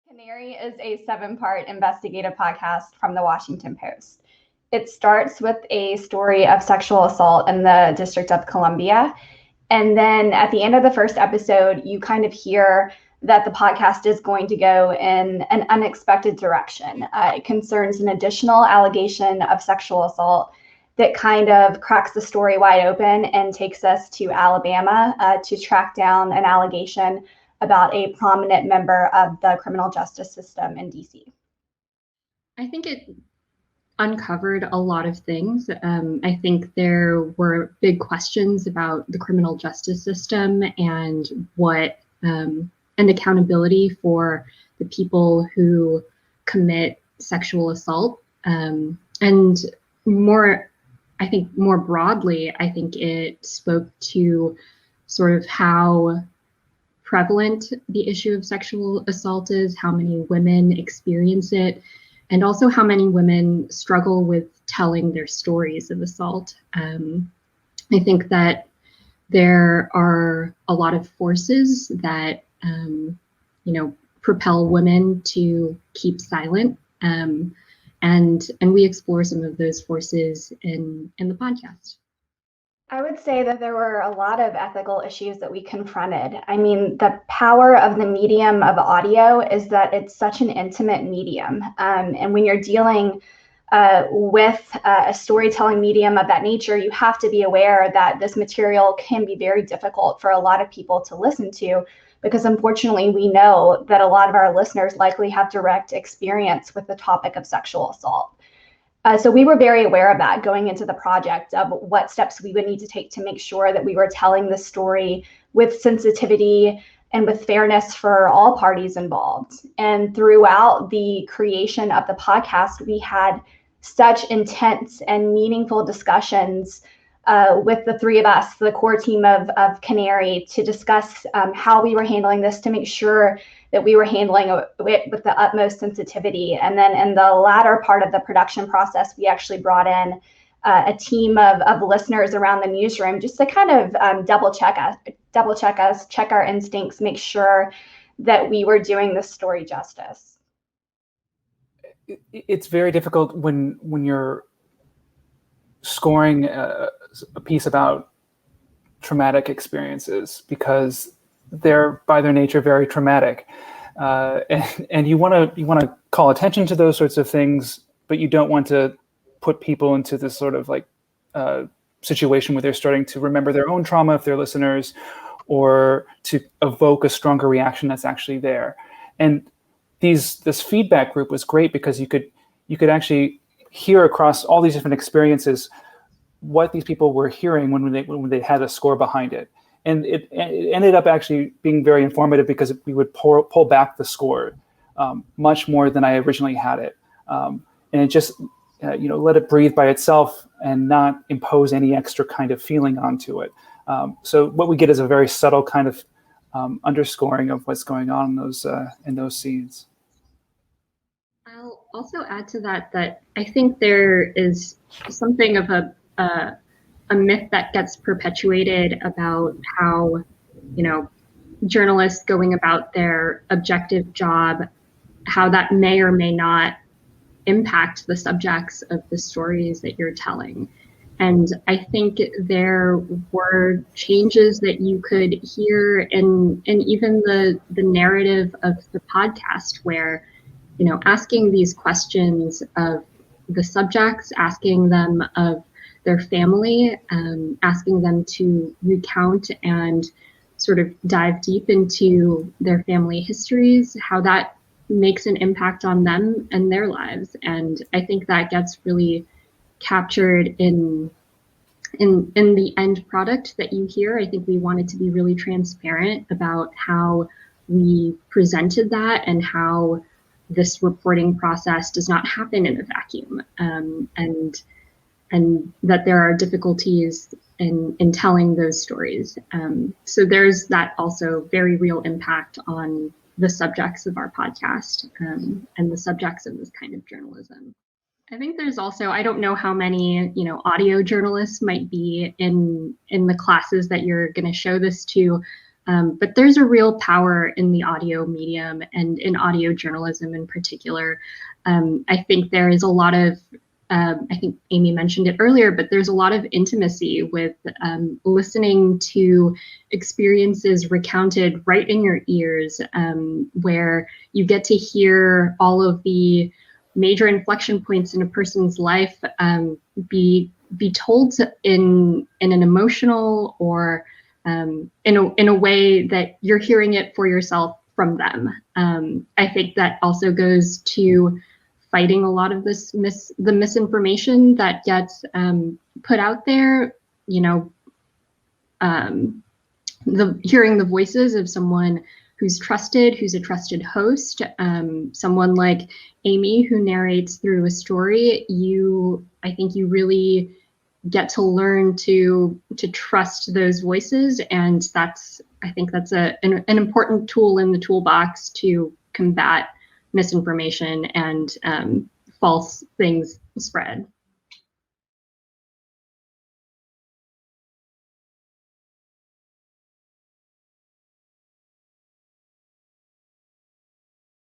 Canary is a 7-part investigative podcast from the Washington Post. It starts with a story of sexual assault in the District of Columbia. And then at the end of the first episode, you kind of hear that the podcast is going to go in an unexpected direction. It concerns an additional allegation of sexual assault that kind of cracks the story wide open and takes us to Alabama to track down an allegation about a prominent member of the criminal justice system in DC. I think it uncovered a lot of things. I think there were big questions about the criminal justice system and what and accountability for the people who commit sexual assault. And more broadly, I think it spoke to sort of how prevalent the issue of sexual assault is, how many women experience it, and also how many women struggle with telling their stories of assault. I think that there are a lot of forces that propel women to keep silent, and we explore some of those forces in the podcast. I would say that there were a lot of ethical issues that we confronted. I mean, the power of the medium of audio is that it's such an intimate medium. And when you're dealing with a storytelling medium of that nature, you have to be aware that this material can be very difficult for a lot of people to listen to, because unfortunately, we know that a lot of our listeners likely have direct experience with the topic of sexual assault. So we were very aware of that going into the project, of what steps we would need to take to make sure that we were telling the story with sensitivity and with fairness for all parties involved. And throughout the creation of the podcast, we had such intense and meaningful discussions with the three of us, the core team of Canary, to discuss how we were handling this, to make sure that we were handling it with the utmost sensitivity. And then in the latter part of the production process, we actually brought in a team of listeners around the newsroom just to kind of double check us, check our instincts, make sure that we were doing this story justice. It's very difficult when you're scoring a piece about traumatic experiences, because they're by their nature very traumatic, and you want to call attention to those sorts of things, but you don't want to put people into this sort of like situation where they're starting to remember their own trauma if they're listeners, or to evoke a stronger reaction that's actually there. And this feedback group was great because you could actually hear across all these different experiences what these people were hearing when they had a score behind it. And it ended up actually being very informative, because we would pull back the score much more than I originally had it. And it just, let it breathe by itself and not impose any extra kind of feeling onto it. So what we get is a very subtle kind of underscoring of what's going on in those scenes. I'll also add to that I think there is something of a myth that gets perpetuated about how, journalists going about their objective job, how that may or may not impact the subjects of the stories that you're telling. And I think there were changes that you could hear in even the narrative of the podcast, where, asking these questions of the subjects, asking them of their family, asking them to recount and sort of dive deep into their family histories, how that makes an impact on them and their lives. And I think that gets really captured in the end product that you hear. I think we wanted to be really transparent about how we presented that, and how this reporting process does not happen in a vacuum, and that there are difficulties in telling those stories. So there's that also very real impact on the subjects of our podcast, and the subjects of this kind of journalism. I think there's also, I don't know how many, audio journalists might be in the classes that you're going to show this to, But there's a real power in the audio medium and in audio journalism in particular. I think there is a lot of, I think Amy mentioned it earlier, but there's a lot of intimacy with listening to experiences recounted right in your ears, where you get to hear all of the major inflection points in a person's life be told in an emotional or in a way that you're hearing it for yourself from them. I think that also goes to fighting a lot of the misinformation that gets put out there. You know, hearing the voices of someone who's a trusted host, someone like Amy who narrates through a story. I think you really get to learn to trust those voices, and I think that's an important tool in the toolbox to combat misinformation and false things spread.